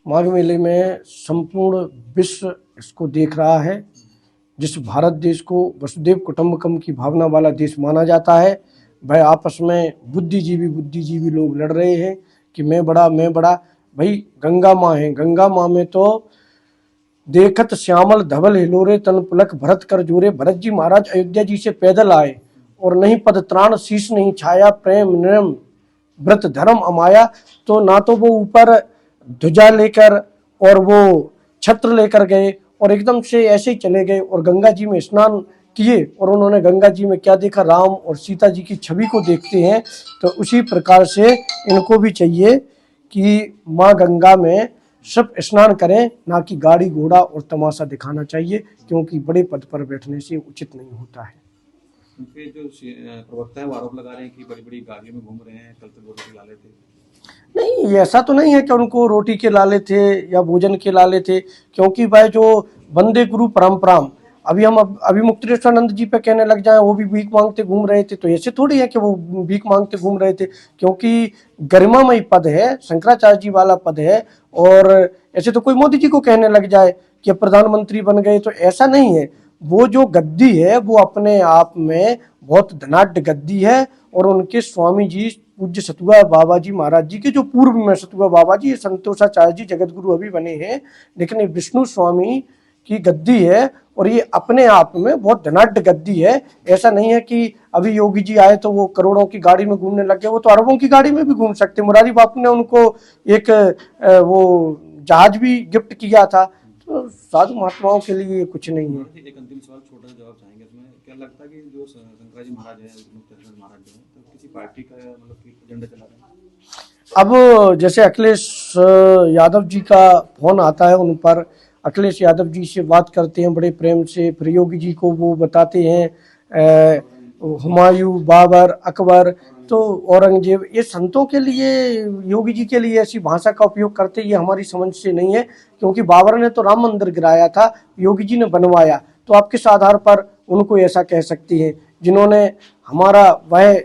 माघ मेले में संपूर्ण विश्व इसको देख रहा है। जिस भारत देश को वसुदेव कुटुंबकम की भावना वाला देश माना जाता है, वह आपस में बुद्धिजीवी लोग लड़ रहे हैं कि मैं बड़ा। भाई गंगा माँ है, गंगा माँ में तो देखत श्यामल धवल हिलोरे तन पुलक भरत कर जोरे। भरत जी महाराज अयोध्या जी से पैदल आए और नहीं पद त्राण शीश नहीं छाया, प्रेम निरम व्रत धर्म अमाया। तो ना तो वो ऊपर ध्वजा लेकर और वो छत्र लेकर गए और एकदम से ऐसे ही चले गए और गंगा जी में स्नान किए। और उन्होंने गंगा जी में क्या देखा, राम और सीता जी की छवि को देखते हैं। तो उसी प्रकार से इनको भी चाहिए कि माँ गंगा में सब स्नान करें, ना कि गाड़ी घोड़ा और तमाशा दिखाना चाहिए, क्योंकि बड़े पद पर बैठने से उचित नहीं होता है। उनके जो प्रवक्ता है वो आरोप लगा रहे हैं कि बड़ी बड़ी गाड़ियों में घूम रहे हैं, कल तक रोटी लाले थे। नहीं, ऐसा तो नहीं है कि उनको रोटी के लाले थे या भोजन के लाले थे, क्योंकि भाई जो वंदे गुरु परंपरा अभी मुक्तेश्वरानंद जी पे कहने लग जाए वो भी भीख मांगते घूम रहे थे, तो ऐसे थोड़ी है कि वो भीख मांगते घूम रहे थे, क्योंकि गरिमामय पद है, शंकराचार्य जी वाला पद है। और ऐसे तो कोई मोदी जी को कहने लग जाए कि प्रधानमंत्री बन गए, तो ऐसा नहीं है। वो जो गद्दी है वो अपने आप में बहुत धनाढ़ गद्दी है। और उनके स्वामी जी पूज्य सतुआ बाबा जी महाराज जी के जो पूर्व में सतुआ बाबा जी संतोषाचार्य जी जगत गुरु अभी बने हैं, लेकिन ये विष्णु स्वामी की गद्दी है और ये अपने आप में बहुत धनाढ़ गद्दी है। ऐसा नहीं है कि अभी योगी जी आए तो वो करोड़ों की गाड़ी में घूमने लग गए, वो तो अरबों की गाड़ी में भी घूम सकते। मुरारी बापू ने उनको एक वो जहाज भी गिफ्ट किया था। तो साधु महात्माओं के लिए कुछ नहीं है। एक अंतिम सवाल, छोटा सा जवाब चाहेंगे इसमें। क्या लगता है कि जो शंकराजी महाराज है, मुक्तेश्वर महाराज जो है, तो किसी पार्टी का मतलब कि एजेंडा चला रहे हैं? अब जैसे अखिलेश यादव जी का फोन आता है, उन पर अखिलेश यादव जी से बात करते हैं बड़े प्रेम से, फिर योगी जी को वो बताते हैं हुमायूं, बाबर, अकबर, तो औरंगजेब, ये संतों के लिए, योगी जी के लिए ऐसी भाषा का उपयोग करते, ये हमारी समझ से नहीं है। क्योंकि बाबर ने तो राम मंदिर गिराया था, योगी जी ने बनवाया, तो आप किस आधार पर उनको ऐसा कह सकती हैं, जिन्होंने हमारा वह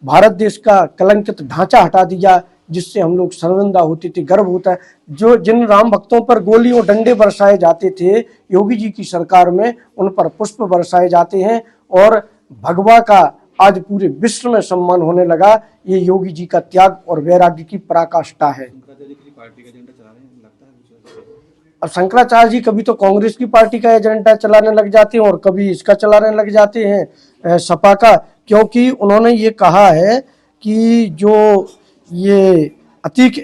भारत देश का कलंकित ढांचा हटा दिया, जिससे हम लोग शर्मिंदा होते थे, गर्व होता है। जो जिन राम भक्तों पर गोली और डंडे बरसाए जाते थे योगी जी की सरकार में, उन पर पुष्प बरसाए जाते हैं और भगवा का आज पूरे विश्व में सम्मान होने लगा। ये योगी जी का त्याग और वैराग्य की पराकाष्ठा है। अब शंकराचार्य जी कभी तो कांग्रेस की पार्टी का एजेंडा चलाने लग जाते हैं और कभी इसका चलाने लग जाते हैं, सपा का। क्योंकि उन्होंने ये कहा है कि जो ये अतीक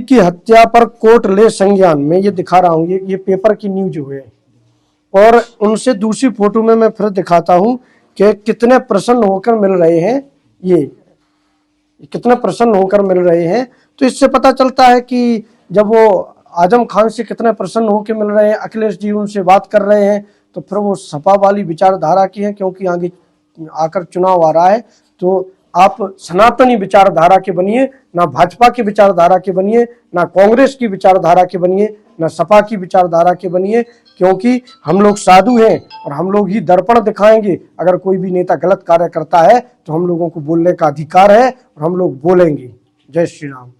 की हत्या पर कोर्ट ले संज्ञान, में ये दिखा रहा हूँ, ये पेपर की न्यूज है। और उनसे दूसरी फोटो में मैं फिर दिखाता हूँ कि कितने प्रसन्न होकर मिल रहे हैं, ये कितने प्रसन्न होकर मिल रहे हैं। तो इससे पता चलता है कि जब वो आजम खान से कितने प्रसन्न होकर मिल रहे हैं, अखिलेश जी उनसे बात कर रहे हैं, तो फिर वो सपा वाली विचारधारा की है। क्योंकि आगे आकर चुनाव आ रहा है, तो आप सनातनी विचारधारा के बनिए, ना भाजपा की विचारधारा के बनिए, ना कांग्रेस की विचारधारा के बनिए, ना सपा की विचारधारा के बनिए। क्योंकि हम लोग साधु हैं और हम लोग ही दर्पण दिखाएंगे। अगर कोई भी नेता गलत कार्य करता है तो हम लोगों को बोलने का अधिकार है और हम लोग बोलेंगे। जय श्री राम।